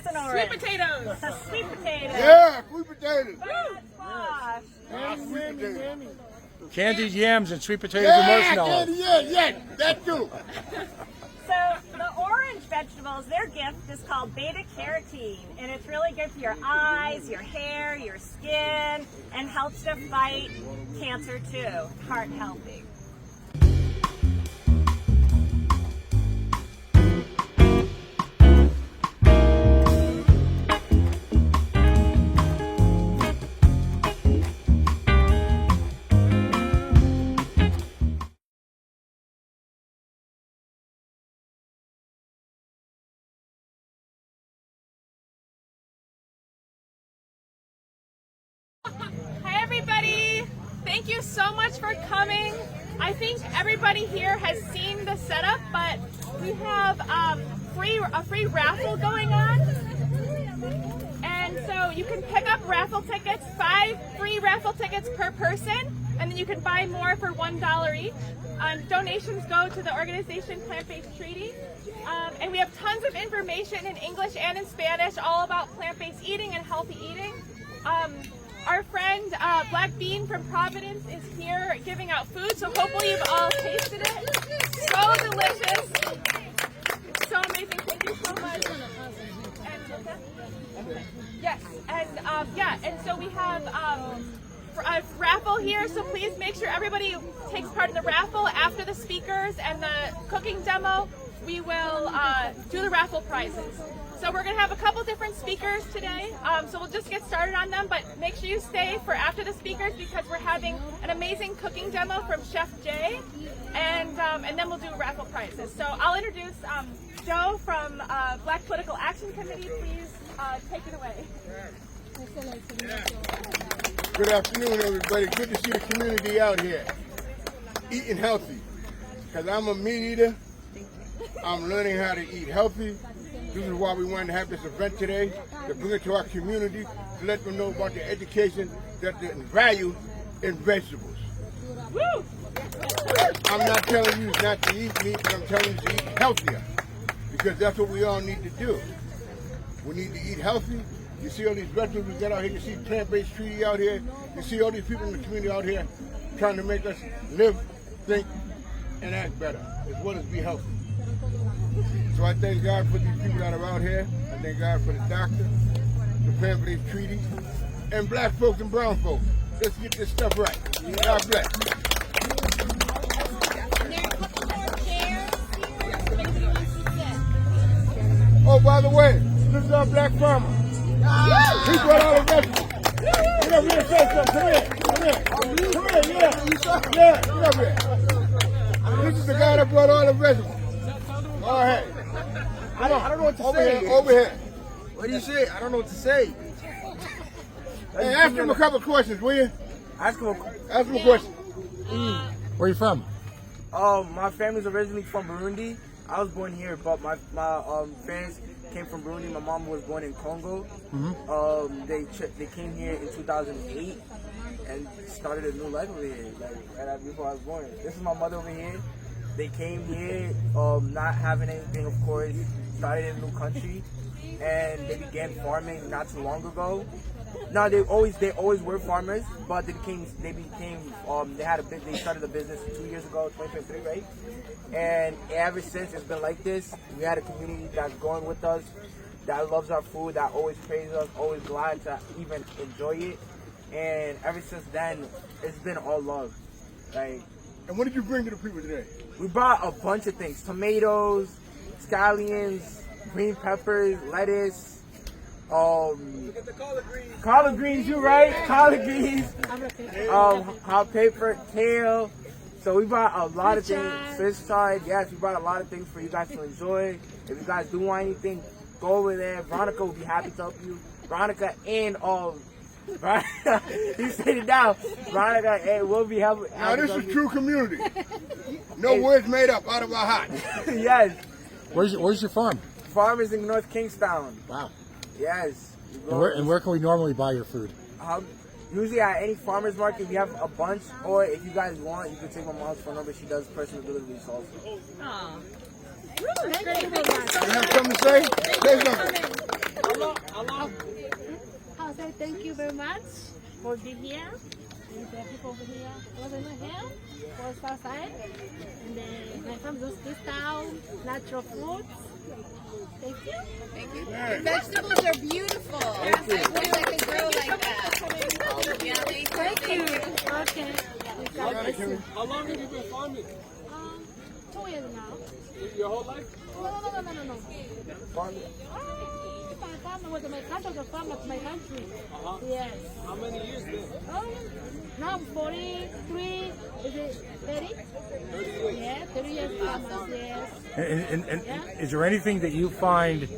as an orange. Sweet potatoes. Sweet potatoes. Yeah, sweet potatoes. Squash. Sweet potatoes. Candied yams and sweet potatoes and marshmallows. Yeah, that too. So the orange vegetables, their gift is called beta carotene, and it's really good for your eyes, your hair, your skin, and helps to fight cancer too. Heart healthy. Hi everybody! Thank you so much for coming. I think everybody here has seen the setup, but we have a free raffle going on. And so you can pick up raffle tickets, 5 free raffle tickets per person, and then you can buy more for $1 each. Donations go to the organization Plant-Based Treaty. And we have tons of information in English and in Spanish all about plant-based eating and healthy eating. Our friend Black Bean from Providence is here giving out food, so hopefully you've all tasted it. So delicious. It's so amazing. Thank you so much. Yes, and so we have a raffle here, so please make sure everybody takes part in the raffle. After the speakers and the cooking demo, we will do the raffle prizes. So we're going to have a couple different speakers today, so we'll just get started on them, but make sure you stay for after the speakers because we're having an amazing cooking demo from Chef Jay, and then we'll do raffle prizes. So I'll introduce Joe from Black Political Action Committee. Please take it away. Good afternoon, everybody. Good to see the community out here eating healthy. Because I'm a meat eater. I'm learning how to eat healthy. This is why we wanted to have this event today, to bring it to our community, to let them know about the education that the value in vegetables. Woo! I'm not telling you not to eat meat, but I'm telling you to eat healthier. Because that's what we all need to do. We need to eat healthy. You see all these vegetables we got out here. You see Plant-Based Treaty out here. You see all these people in the community out here trying to make us live, think, and act better, as well as be healthy. So I thank God for these people that are out here. I thank God for the doctor, the Plant-Based Treaty, and black folks and brown folks. Let's get this stuff right. God bless. Oh, by the way, this is our black farmer. He brought all the vegetables. Get over here and say something. Come here. Yeah, get over here. This is the guy that brought all the vegetables. Go ahead. I don't know what to say. Over here. What do you say? I don't know what to say. Hey, ask him a couple of questions, will you? Ask him a question. Where are you from? My family's originally from Burundi. I was born here, but my parents came from Burundi. My mom was born in Congo. Mm-hmm. They came here in 2008 and started a new life over here, like right before I was born. This is my mother over here. They came here not having anything, of course, started in a new country, and they began farming not too long ago. No, they always were farmers, but they started a business 2 years ago, 2023, right? And ever since it's been like this. We had a community that's going with us, that loves our food, that always praises us, always glad to even enjoy it. And ever since then, it's been all love. Like. And what did you bring to the people today? We brought a bunch of things: tomatoes, scallions, green peppers, lettuce, collard greens. You right? Collard greens. Hot paper, kale. So we brought a lot of things. Fish side, yes, we brought a lot of things for you guys to enjoy. If you guys do want anything, go over there. Veronica will be happy to help you. Veronica and Veronica, he said it now. Veronica, hey, we'll be helping. Now this is true community. No words made up out of our heart. Yes. Where's your farm? Farm is in North Kingstown. Wow. Yes. And where can we normally buy your food? Usually at any farmer's market, we have a bunch. Or if you guys want, you can take my mom's phone number. She does personal deliveries also. Aww. You have something to say? Say something. I'll say thank you very much for being here. And the people over here wasn't here for Southside. And my family goes this town, natural fruits. Thank you. Thank you. The vegetables are beautiful. I wish I could grow like that. Yeah, thank you. Okay. God bless you. How long have you been farming? 2 years now. Your whole life? No. My farm was my country, the farm of my country. Yes. How many years then? Now I'm 43. Is it 30? 30 years. Yeah, 30 years farmers, yes. And is there anything that you find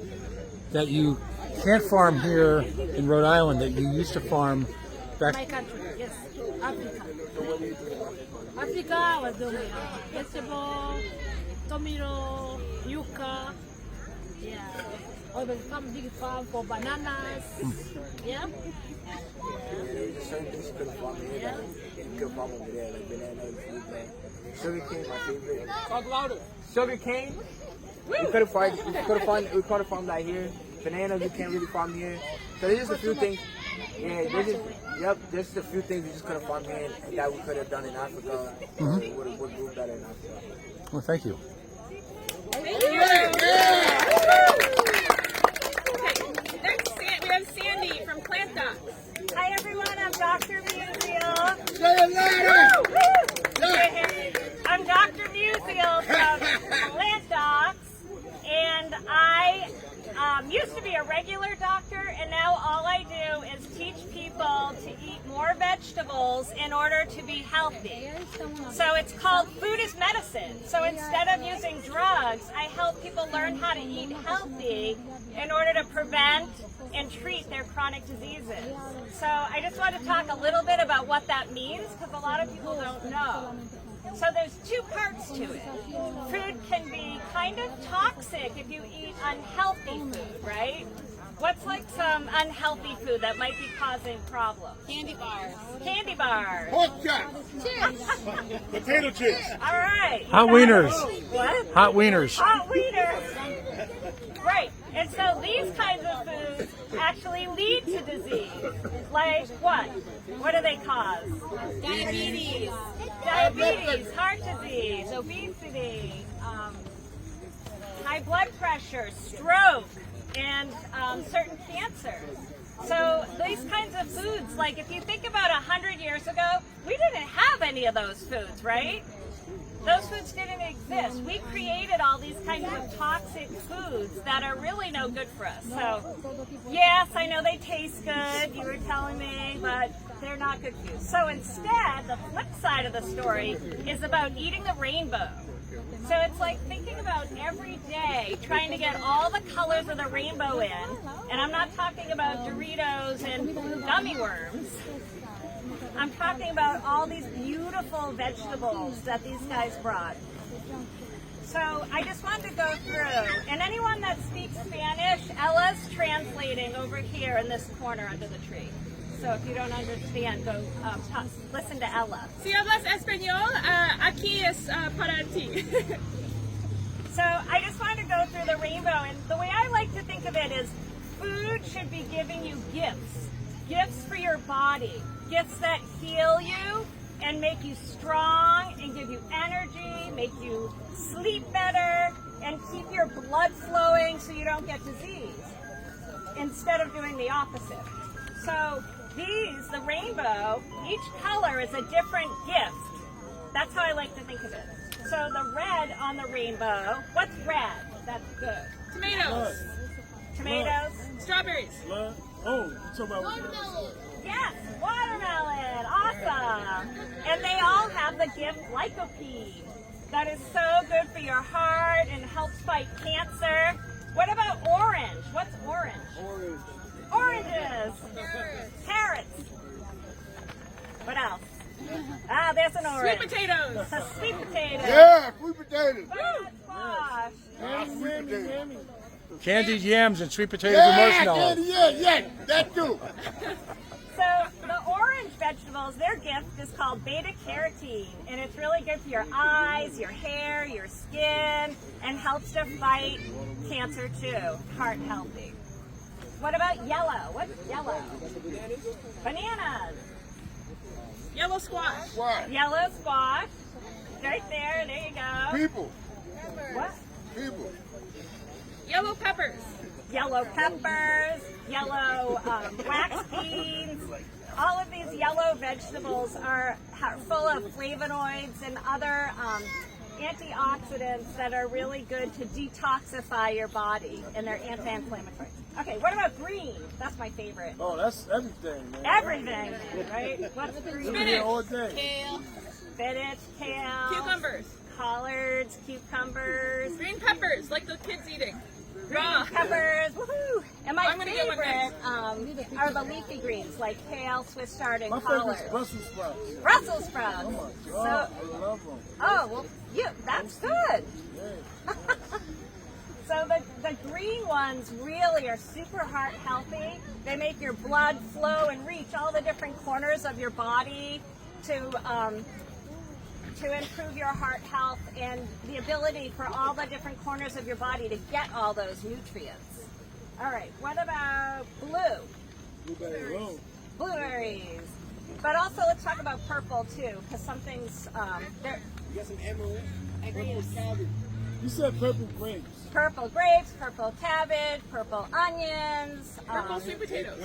that you can't farm here in Rhode Island that you used to farm back? My country, yes. Africa. Africa, I was doing vegetable, tomato, yucca. Yeah. Or the big farm for bananas. Yeah. There's certain things you couldn't farm here that you could farm over there, like bananas, sugar cane, my favorite. Talk louder. Sugar cane. We could have farmed that here. Bananas, we can't really farm here. So there's just a few things. Yeah, there's just a few things we just couldn't farm here that we could have done in Africa. Would grew better in Africa. Well, thank you. Next, we have Sandy from Plant Docs. Hi everyone, I'm Dr. Musial. Say it louder! I'm Dr. Musial from Plant Docs, and I used to be a regular doctor, and now all I do is teach people to eat more vegetables in order to be healthy. So it's called Food is Medicine. So instead of using drugs, I help people learn how to eat healthy in order to prevent and treat their chronic diseases. So I just want to talk a little bit about what that means, because a lot of people don't know. So there's two parts to it. Food can be kind of toxic if you eat unhealthy food, right? What's like some unhealthy food that might be causing problems? Candy bars. Candy bars. Pork chops. Potato chips. All right. Hot wieners. What? Hot wieners. Hot wieners. Right. And so these kinds of foods actually lead to disease. Like what? What do they cause? Diabetes. Diabetes, heart disease, obesity, high blood pressure, stroke, and certain cancers. So these kinds of foods, like if you think about 100 years ago, we didn't have any of those foods, right? Those foods didn't exist. We created all these kinds of toxic foods that are really no good for us. So, yes, I know they taste good, you were telling me, but they're not good for you. So instead, the flip side of the story is about eating the rainbow. So it's like thinking about every day trying to get all the colors of the rainbow in. And I'm not talking about Doritos and gummy worms. I'm talking about all these beautiful vegetables that these guys brought. So I just wanted to go through, and anyone that speaks Spanish, Ella's translating over here in this corner under the tree. So if you don't understand, go listen to Ella. Si hablas español, aquí es para ti. So I just wanted to go through the rainbow, and the way I like to think of it is food should be giving you gifts. Gifts for your body. Gifts that heal you and make you strong and give you energy, make you sleep better, and keep your blood flowing so you don't get disease, instead of doing the opposite. So these, the rainbow, each color is a different gift. That's how I like to think of it. So the red on the rainbow, what's red? That's good. Tomatoes. Tomatoes. Strawberries. Watermelon. Yes, watermelon. Awesome. And they all have the gift lycopene. That is so good for your heart and helps fight cancer. What about orange? What's orange? Orange. Oranges. Carrots. What else? Ah, there's an orange. Sweet potatoes. Sweet potato. Yeah, sweet potatoes. Butternut squash. Sweet potatoes. Candied yams and sweet potatoes and marshmallows. Yeah, that too. So the orange vegetables, their gift is called beta-carotene, and it's really good for your eyes, your hair, your skin, and helps to fight cancer too, heart healthy. What about yellow? What's yellow? Bananas. Yellow squash. Why? Yellow squash. Right there. There you go. People. What? People. Yellow peppers. Yellow peppers. Yellow wax beans. All of these yellow vegetables are full of flavonoids and other antioxidants that are really good to detoxify your body, and they're anti-inflammatory. Okay, what about green? That's my favorite. Oh, that's everything, man. Everything, right? What's green? Spinach. All day. Kale. Spinach, kale, Cucumbers. collards, cucumbers, Green peppers, like the kids eating. Raw. peppers, woohoo! And my I'm gonna get one favorite are the leafy greens, like kale, Swiss chard, and My favorite's collards. Brussels sprouts. Brussels sprouts. Oh my So, God, I love them. oh, well, that's good. So the green ones really are super heart healthy. They make your blood flow and reach all the different corners of your body to improve your heart health and the ability for all the different corners of your body to get all those nutrients. All right, what about blue? Blueberry roll. Blueberries. But also let's talk about purple too, because something's there. You got some amaranth? Purple cabbage. You said purple grapes. Purple grapes, purple cabbage, purple onions, Purple sweet potatoes.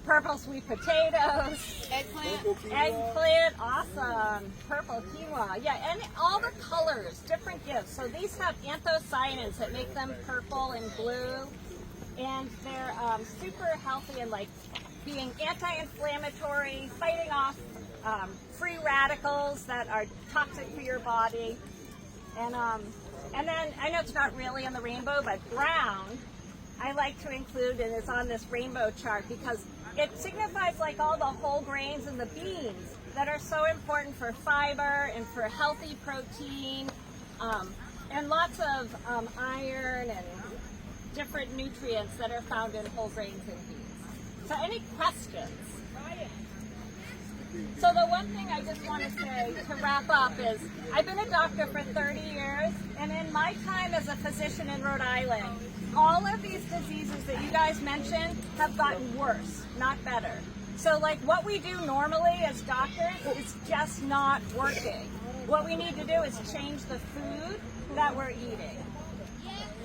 purple sweet potatoes, eggplant, awesome, purple quinoa, yeah, and all the colors, different gifts. So these have anthocyanins that make them purple and blue, and they're super healthy and like being anti-inflammatory, fighting off free radicals that are toxic for your body, and then I know it's not really in the rainbow, but brown I like to include and is on this rainbow chart because it signifies like all the whole grains and the beans that are so important for fiber and for healthy protein and lots of iron and different nutrients that are found in whole grains and beans. So any questions? So the one thing I just want to say to wrap up is I've been a doctor for 30 years, and in my time as a physician in Rhode Island, all of these diseases that you guys mentioned have gotten worse, not better. So like what we do normally as doctors is just not working. What we need to do is change the food that we're eating.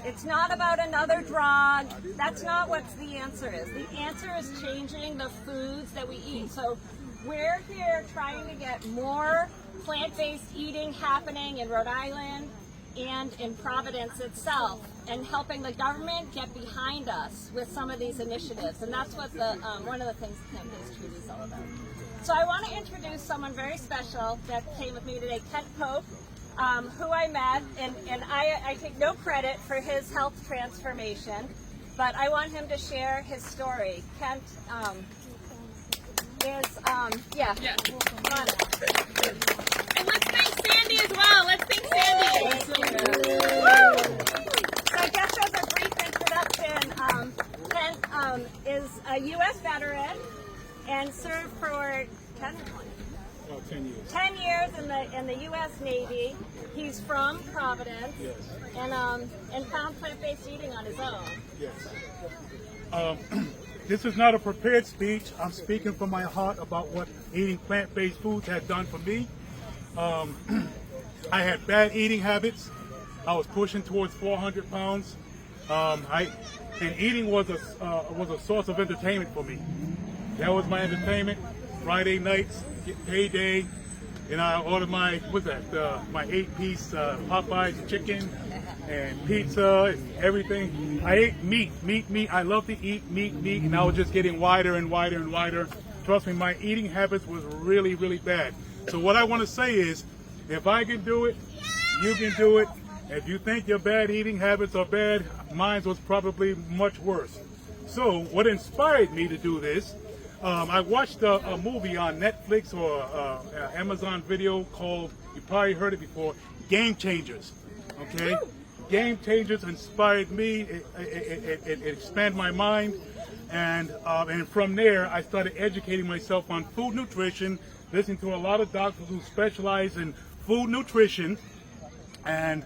It's not about another drug. That's not what the answer is. The answer is changing the foods that we eat. So we're here trying to get more plant-based eating happening in Rhode Island and in Providence itself, and helping the government get behind us with some of these initiatives. And that's what the one of the things plant-based treaty is all about. So I want to introduce someone very special that came with me today, Kent Pope, who I met, and I take no credit for his health transformation, but I want him to share his story. Kent is, yeah. Come on. And let's thank Sandy as well. Let's thank Sandy. So just as a brief introduction, Kent is a U.S. veteran and served for 10 10 years. 10 years in the U.S. Navy. He's from Providence, Yes. and found plant-based eating on his own. Yes. This is not a prepared speech. I'm speaking from my heart about what eating plant-based foods has done for me. I had bad eating habits. I was pushing towards 400 pounds. And eating was a source of entertainment for me. That was my entertainment. Friday nights, payday, and I ordered my 8-piece Popeyes chicken and pizza and everything. I ate meat. I love to eat meat, and I was just getting wider and wider and wider. Trust me, my eating habits was really, really bad. So what I want to say is, if I can do it, you can do it. If you think your bad eating habits are bad, mine was probably much worse. So what inspired me to do this, I watched a movie on Netflix or Amazon Video called, you probably heard it before, Game Changers. Okay? Game Changers inspired me. It expanded my mind. And from there, I started educating myself on food nutrition, listening to a lot of doctors who specialize in food nutrition, and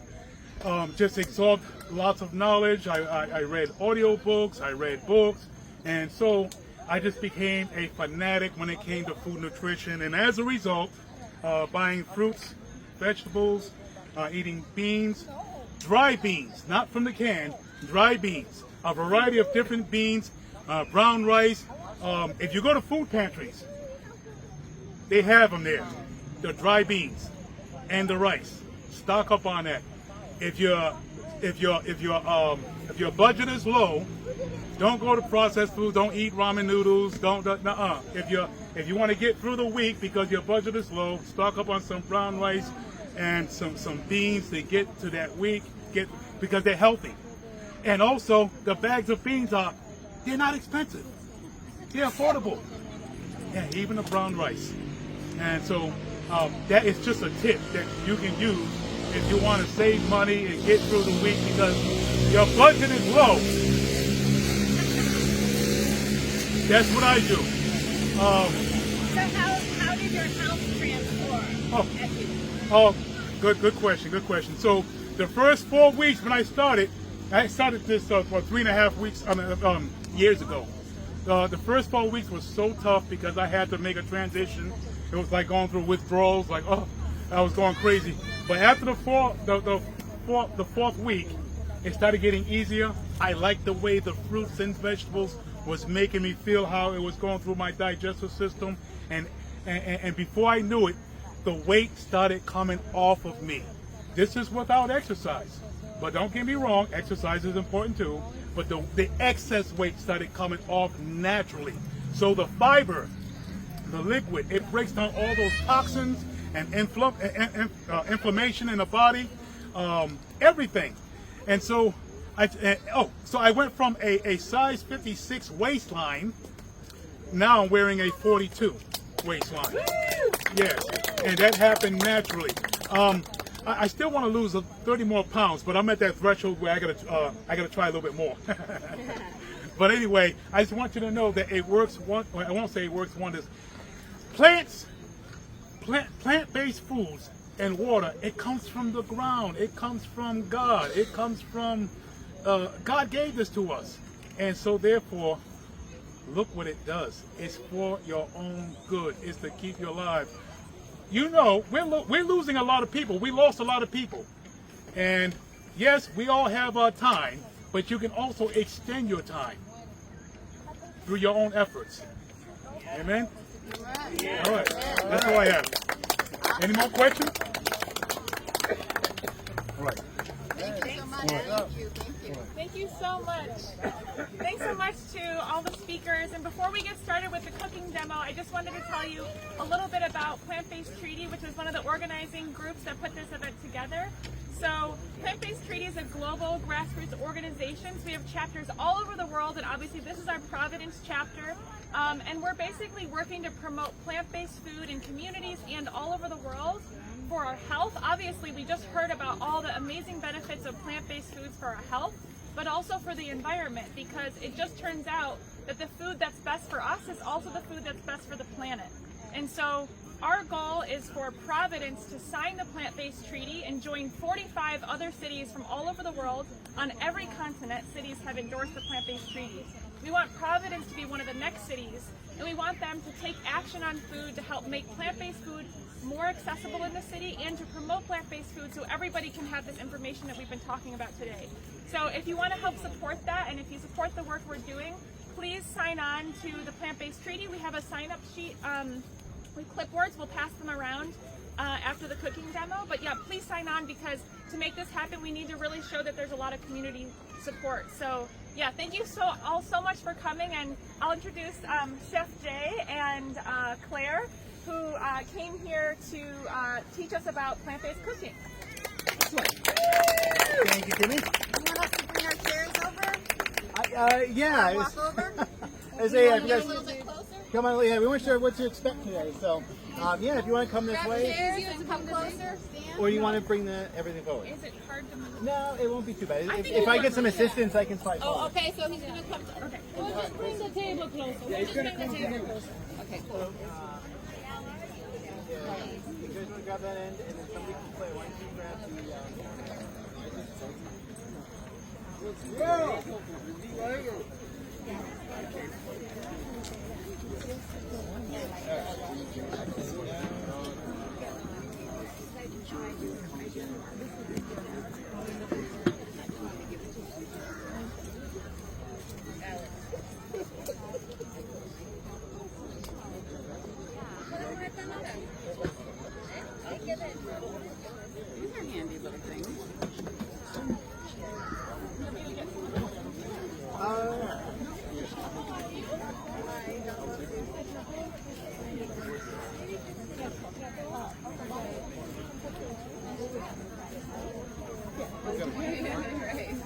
just absorbed lots of knowledge. I read audiobooks, I read books, And so I just became a fanatic when it came to food nutrition. And as a result, buying fruits, vegetables, eating beans, dry beans, not from the can, dry beans, a variety of different beans, brown rice. If you go to food pantries, they have them there, the dry beans and the rice. Stock up on that. If your budget is low, don't go to processed food. Don't eat ramen noodles. If you want to get through the week because your budget is low, stock up on some brown rice and some beans to get to that week. Because they're healthy. And also the bags of beans they're not expensive. They're affordable. Yeah, even the brown rice. And so that is just a tip that you can use if you want to save money and get through the week because your budget is low. That's what I do. So how did your health transform? Good question. So the first 4 weeks when I started this for 3.5 years ago. The first 4 weeks was so tough because I had to make a transition. It was like going through withdrawals, I was going crazy. But after the fourth week, it started getting easier. I liked the way the fruits and vegetables was making me feel how it was going through my digestive system. And before I knew it, the weight started coming off of me. This is without exercise. But don't get me wrong, exercise is important too. But the excess weight started coming off naturally. So the fiber, the liquid, it breaks down all those toxins and inflammation in the body, everything. And so I went from a size 56 waistline, now I'm wearing a 42 waistline. Yes, and that happened naturally. I still want to lose 30 more pounds, but I'm at that threshold where I gotta try a little bit more. But anyway, I just want you to know that it works. I won't say it works wonders. Plant-based foods and water. It comes from the ground. It comes from God. It comes from God gave this to us, and so therefore, look what it does. It's for your own good. It's to keep you alive. You know, we're losing a lot of people. We lost a lot of people. And yes, we all have our time, but you can also extend your time through your own efforts. Amen? All right. That's all I have. Any more questions? All right. Thank you so much. Thank you. Thank you so much. Thanks so much to all the speakers. And before we get started with the cooking demo, I just wanted to tell you a little bit about Plant-Based Treaty, which is one of the organizing groups that put this event together. So Plant-Based Treaty is a global grassroots organization. So we have chapters all over the world, and obviously this is our Providence chapter. And we're basically working to promote plant-based food in communities and all over the world for our health. Obviously, we just heard about all the amazing benefits of plant-based foods for our health, but also for the environment, because it just turns out that the food that's best for us is also the food that's best for the planet. And so our goal is for Providence to sign the Plant-Based Treaty and join 45 other cities from all over the world. On every continent, cities have endorsed the Plant-Based Treaty. We want Providence to be one of the next cities, and we want them to take action on food to help make plant-based food more accessible in the city and to promote plant-based food so everybody can have this information that we've been talking about today. So if you want to help support that, and if you support the work we're doing, please sign on to the Plant-Based Treaty. We have a sign-up sheet with clipboards. We'll pass them around after the cooking demo. But yeah, please sign on, because to make this happen, we need to really show that there's a lot of community support. So yeah, thank you all so much for coming, and I'll introduce Chef Jay and Claire, who came here to teach us about plant-based cooking. Thank you, Kimmy. You want us to bring our chairs over? Yeah. Walk over? I say, Want if to you get guys a little bit closer? come on, yeah, we want to share what to expect today. So, yeah, if you want to come this Grab way, chairs and come closer. Stand. or you want to bring everything forward. Is it hard to move? No, it won't be too bad. If I get some assistance, I can slide Oh, forward. okay, so he's going to come. Okay. We'll just bring the table closer. Yeah, he's going to come here. Okay, cool. You guys want to grab that end, and then somebody can play. Why don't you grab the... Let's go! These are handy little things.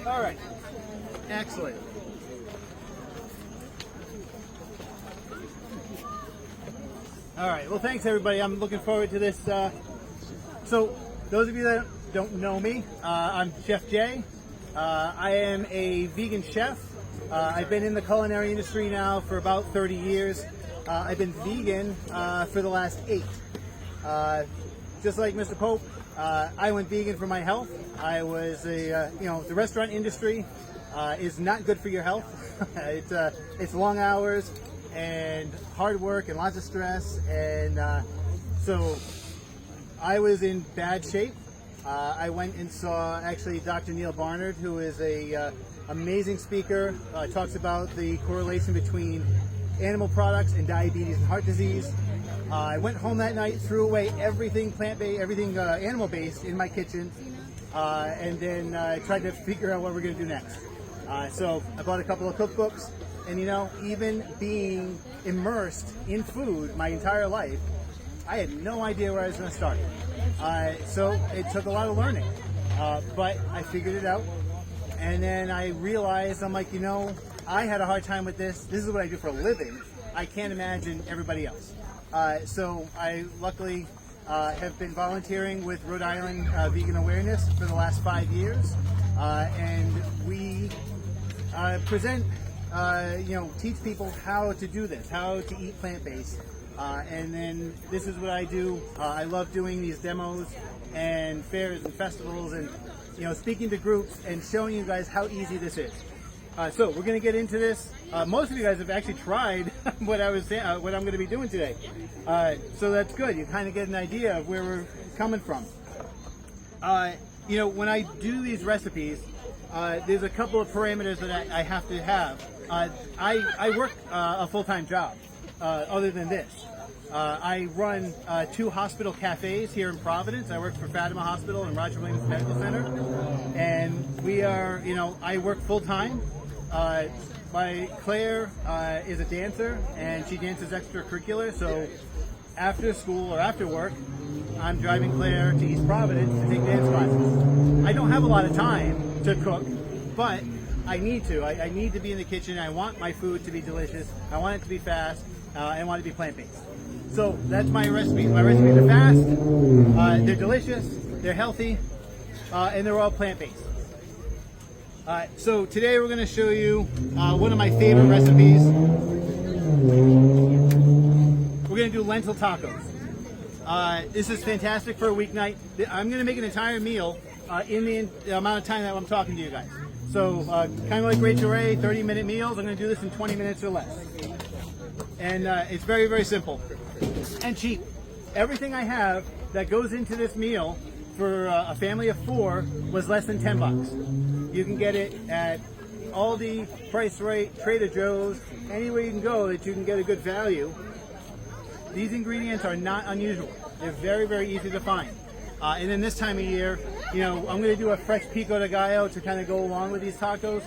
All right. Excellent. All right. Well, thanks everybody. I'm looking forward to this. So, those of you that don't know me, I'm Chef Jay. I am a vegan chef. I've been in the culinary industry now for about 30 years. I've been vegan for the last 8. Just like Mr. Pope, I went vegan for my health. I was the restaurant industry is not good for your health. It's long hours and hard work and lots of stress, and so I was in bad shape. I went and saw actually Dr. Neil Barnard, who is a amazing speaker. Talks about the correlation between animal products and diabetes and heart disease. I went home that night, threw away everything plant-based, everything animal-based in my kitchen, and then tried to figure out what we're going to do next. So I bought a couple of cookbooks, and even being immersed in food my entire life, I had no idea where I was going to start. So it took a lot of learning, but I figured it out. And then I realized, I'm like, I had a hard time with this. This is what I do for a living. I can't imagine everybody else. So I luckily have been volunteering with Rhode Island Vegan Awareness for the last 5 years. And we present, teach people how to do this, how to eat plant-based. And then this is what I do. I love doing these demos and fairs and festivals and, speaking to groups and showing you guys how easy this is. So we're going to get into this. Most of you guys have actually tried what I'm going to be doing today. So that's good. You kind of get an idea of where we're coming from. When I do these recipes, there's a couple of parameters that I have to have. I work a full-time job other than this. I run 2 hospital cafes here in Providence. I work for Fatima Hospital and Roger Williams Medical Center. And we are, I work full-time. Claire is a dancer, and she dances extracurricular. So after school or after work, I'm driving Claire to East Providence to take dance classes. I don't have a lot of time to cook, but I need to. I need to be in the kitchen. I want my food to be delicious. I want it to be fast. I want it to be plant-based. So that's my recipe. My recipes are fast, they're delicious, they're healthy, and they're all plant-based. So today we're going to show you one of my favorite recipes. We're going to do lentil tacos. This is fantastic for a weeknight. I'm going to make an entire meal in the amount of time that I'm talking to you guys. So kind of like Rachel Ray, 30-minute meals. I'm going to do this in 20 minutes or less. And it's very, very simple and cheap. Everything I have that goes into this meal for a family of 4 was less than $10. You can get it at Aldi, Price Right, Trader Joe's, anywhere you can go that you can get a good value. These ingredients are not unusual. They're very, very easy to find. And then this time of year, I'm going to do a fresh pico de gallo to kind of go along with these tacos.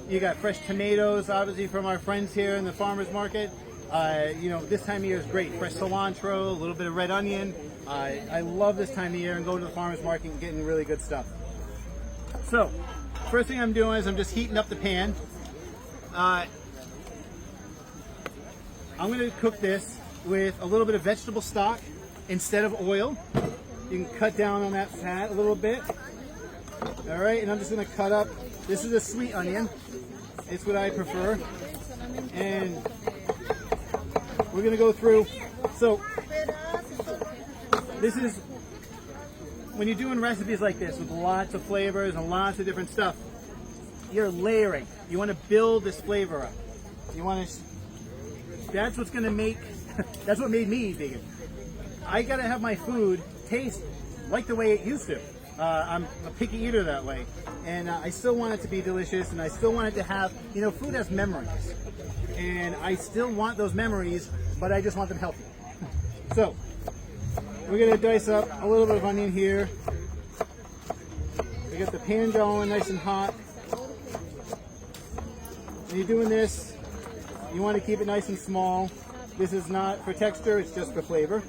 You got fresh tomatoes, obviously, from our friends here in the farmer's market. This time of year is great. Fresh cilantro, a little bit of red onion. I love this time of year and going to the farmer's market and getting really good stuff. So, first thing I'm doing is I'm just heating up the pan. I'm going to cook this with a little bit of vegetable stock instead of oil. You can cut down on that fat a little bit. All right, and I'm just going to cut up. This is a sweet onion. It's what I prefer. And we're going to go through. So this is, when you're doing recipes like this with lots of flavors and lots of different stuff, you're layering. You want to build this flavor up. You want to. That's what's gonna make. That's what made me eat vegan. I gotta have my food taste like the way it used to. I'm a picky eater that way, and I still want it to be delicious, and I still want it to have. You know, food has memories, and I still want those memories, but I just want them healthy. So we're gonna dice up a little bit of onion here. We got the pan going nice and hot. When you're doing this, you want to keep it nice and small. This is not for texture, it's just for flavor.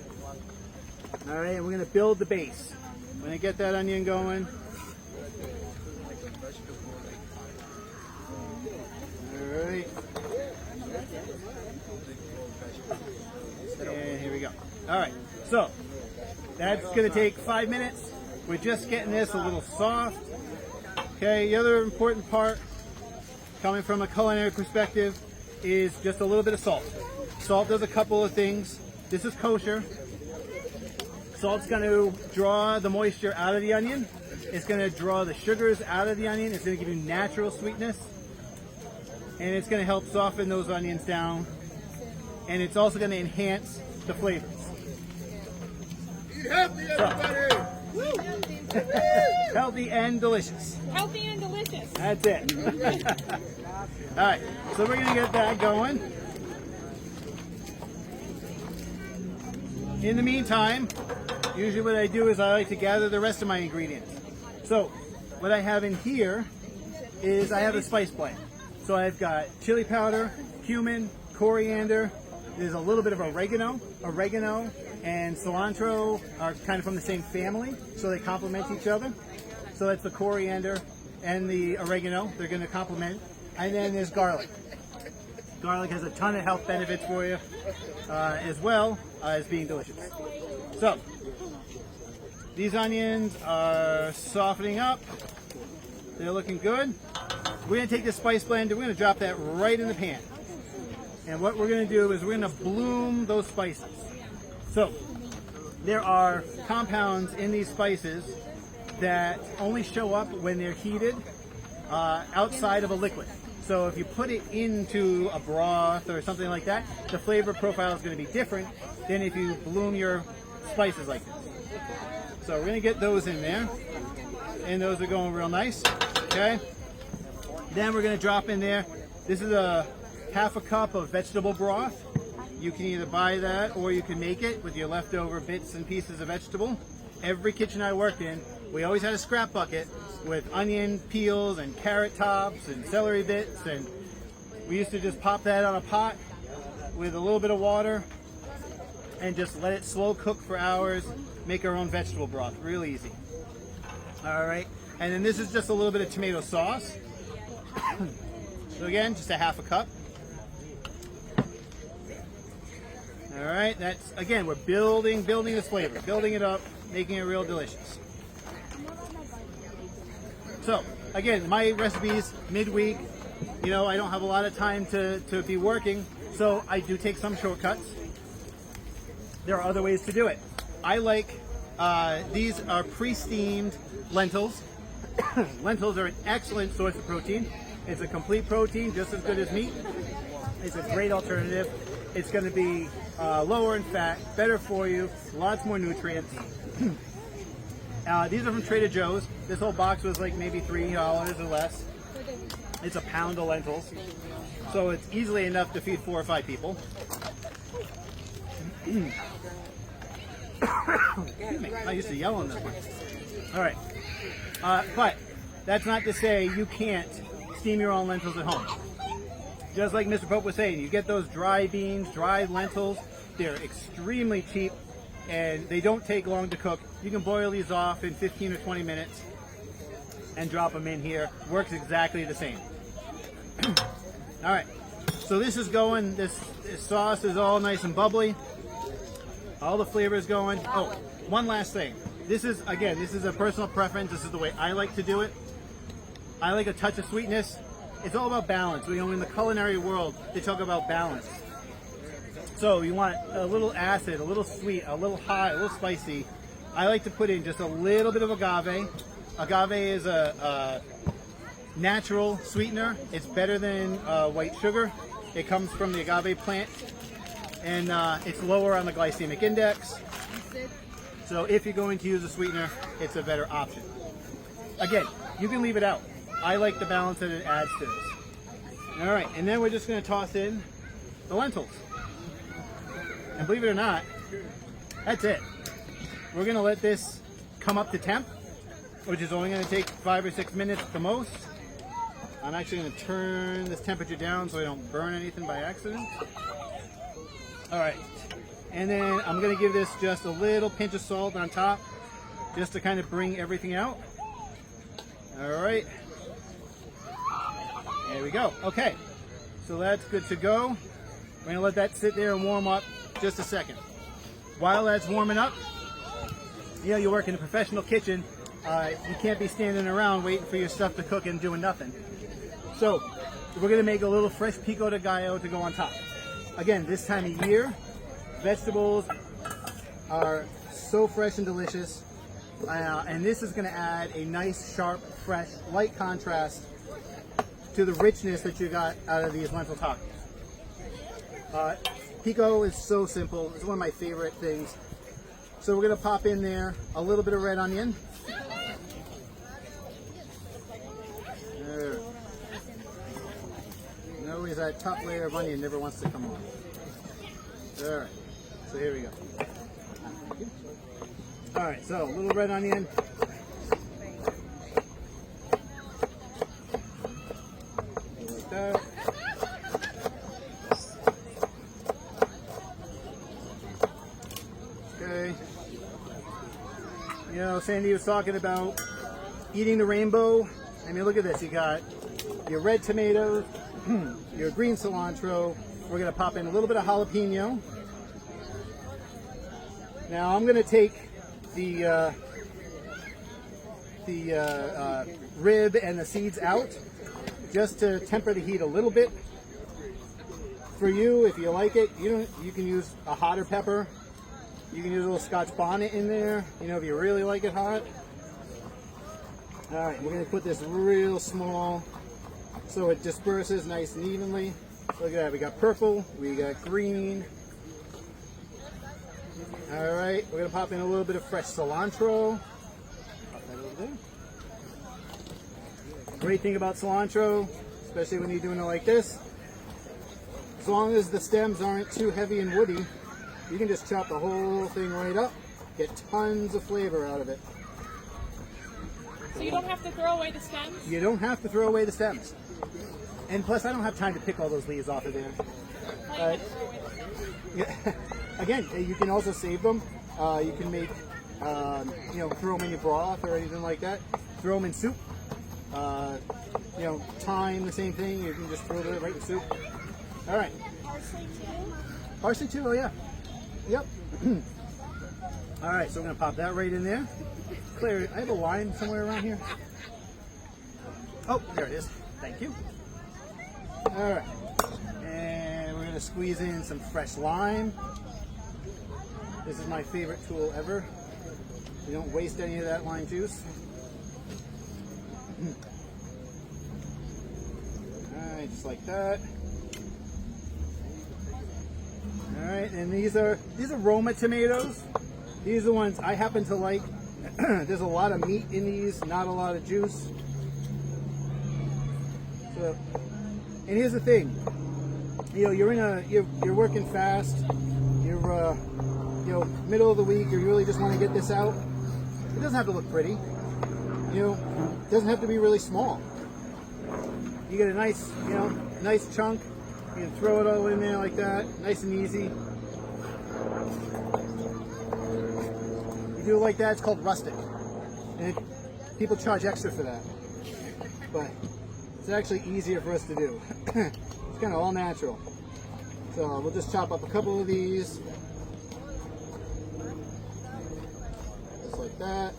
All right, and we're going to build the base. We're going to get that onion going. All right. And here we go. All right, so that's going to take 5 minutes. We're just getting this a little soft. Okay, the other important part, coming from a culinary perspective, is just a little bit of salt. Salt does a couple of things. This is kosher. Salt's going to draw the moisture out of the onion. It's going to draw the sugars out of the onion. It's going to give you natural sweetness. And it's going to help soften those onions down. And it's also going to enhance the flavors. Eat healthy, everybody! Healthy and delicious. Healthy and delicious. That's it. All right, so we're gonna get that going. In the meantime, usually what I do is I like to gather the rest of my ingredients. So what I have in here is I have a spice blend. So I've got chili powder, cumin, coriander. There's a little bit of oregano. Oregano and cilantro are kind of from the same family, so they complement each other. So that's the coriander and the oregano. They're going to complement. And then there's garlic. Garlic has a ton of health benefits for you, as well as being delicious. So these onions are softening up. They're looking good. We're going to take this spice blend and we're going to drop that right in the pan. And what we're going to do is we're going to bloom those spices. So there are compounds in these spices that only show up when they're heated outside of a liquid. So if you put it into a broth or something like that, the flavor profile is going to be different than if you bloom your spices like this. So we're going to get those in there. And those are going real nice. Okay. Then we're going to drop in there. This is a half a cup of vegetable broth. You can either buy that or you can make it with your leftover bits and pieces of vegetable. Every kitchen I worked in, we always had a scrap bucket with onion peels and carrot tops and celery bits, and we used to just pop that on a pot with a little bit of water and just let it slow cook for hours, make our own vegetable broth, real easy. All right, and then this is just a little bit of tomato sauce. So again, just a half a cup. All right, that's, again, we're building this flavor, building it up, making it real delicious. So, again, my recipes midweek, you know, I don't have a lot of time to be working, so I do take some shortcuts. There are other ways to do it. I like, these are pre-steamed lentils. Lentils are an excellent source of protein. It's a complete protein, just as good as meat. It's a great alternative. It's going to be lower in fat, better for you, lots more nutrients. These are from Trader Joe's. This whole box was like maybe $3 or less. It's a pound of lentils. So it's easily enough to feed 4 or 5 people. Excuse me, I used to yell on this one. All right. But that's not to say you can't steam your own lentils at home. Just like Mr. Pope was saying, you get those dry beans, dry lentils. They're extremely cheap and they don't take long to cook. You can boil these off in 15 or 20 minutes and drop them in here. Works exactly the same. All right, so this is going, this sauce is all nice and bubbly. All the flavor is going. Oh, one last thing. This is, again, this is a personal preference. This is the way I like to do it. I like a touch of sweetness. It's all about balance. You know, in the culinary world, they talk about balance. So you want a little acid, a little sweet, a little hot, a little spicy. I like to put in just a little bit of agave. Agave is a natural sweetener. It's better than white sugar. It comes from the agave plant, and it's lower on the glycemic index. So if you're going to use a sweetener, it's a better option. Again, you can leave it out. I like the balance that it adds to this. All right, and then we're just going to toss in the lentils. And believe it or not, that's it. We're going to let this come up to temp, which is only going to take 5 or 6 minutes at the most. I'm actually going to turn this temperature down so I don't burn anything by accident. All right, and then I'm going to give this just a little pinch of salt on top, just to kind of bring everything out. All right, there we go. Okay, so that's good to go. We're going to let that sit there and warm up just a second. While that's warming up, you know, you work in a professional kitchen, you can't be standing around waiting for your stuff to cook and doing nothing. So we're going to make a little fresh pico de gallo to go on top. Again, this time of year, vegetables are so fresh and delicious, and this is going to add a nice, sharp, fresh, light contrast to the richness that you got out of these lentil tacos. Pico is so simple. It's one of my favorite things. So we're going to pop in there a little bit of red onion. There. And always that top layer of onion never wants to come on. All right, so here we go. All right, so a little red onion. Like that. Okay. You know, Sandy was talking about eating the rainbow. I mean, look at this. You got your red tomatoes, your green cilantro. We're going to pop in a little bit of jalapeno. Now I'm going to take the rib and the seeds out just to temper the heat a little bit. For you, if you like it, you can use a hotter pepper. You can use a little Scotch bonnet in there, you know, if you really like it hot. All right, we're going to put this real small so it disperses nice and evenly. Look at that, we got purple, we got green. All right, we're going to pop in a little bit of fresh cilantro. Pop that over there. Great thing about cilantro, especially when you're doing it like this, as long as the stems aren't too heavy and woody, you can just chop the whole thing right up, get tons of flavor out of it. So you don't have to throw away the stems? You don't have to throw away the stems. And plus, I don't have time to pick all those leaves off of there. Yeah. Again, you can also save them. You can make, you know, throw them in your broth or anything like that. Throw them in soup. You know, thyme, the same thing. You can just throw it right in soup. All right. Parsley too? Parsley too, oh yeah. Yep. All right, so we're going to pop that right in there. Claire, I have a lime somewhere around here. Oh, there it is. Thank you. All right. And we're going to squeeze in some fresh lime. This is my favorite tool ever. You don't waste any of that lime juice. All right, just like that. All right, and these are Roma tomatoes. These are the ones I happen to like. There's a lot of meat in these, not a lot of juice. So, and here's the thing. You know, you're working fast. You're you know, middle of the week. You really just want to get this out. It doesn't have to look pretty. You know, it doesn't have to be really small. You get a nice, you know, nice chunk. You can throw it all in there like that, nice and easy. You do it like that, it's called rustic. And people charge extra for that. But it's actually easier for us to do. It's kind of all natural. So we'll just chop up a couple of these. Just like that.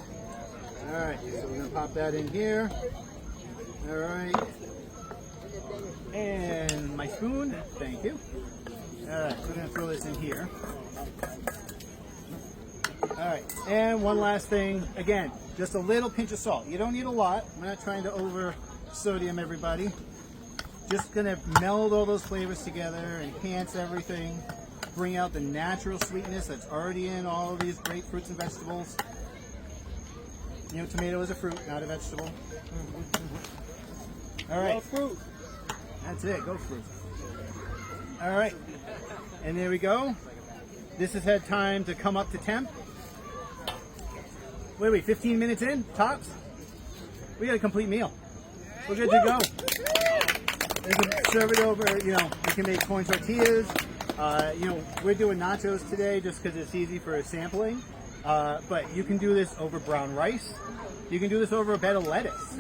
Alright, so we're going to pop that in here. Alright. And my spoon, thank you. Alright, so we're going to throw this in here. Alright, and one last thing. Again, just a little pinch of salt. You don't need a lot. We're not trying to over sodium everybody. Just gonna meld all those flavors together, enhance everything, bring out the natural sweetness that's already in all of these great fruits and vegetables. You know, tomato is a fruit, not a vegetable. All right. Go fruit. That's it, go fruit. All right, and there we go. This has had time to come up to temp. Wait, 15 minutes in, tops? We got a complete meal. We're good to go. You can serve it over, you know, you can make corn tortillas. You know, we're doing nachos today just because it's easy for sampling. But you can do this over brown rice. You can do this over a bed of lettuce,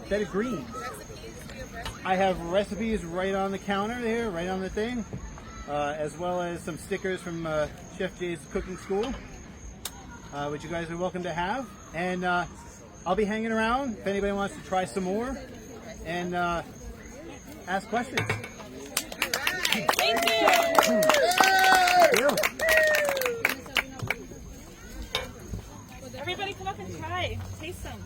bed of greens. I have recipes right on the counter there, right on the thing, as well as some stickers from Chef Jay's cooking school, which you guys are welcome to have. And I'll be hanging around if anybody wants to try some more and ask questions. Thank you. Everybody come up and try. Taste some.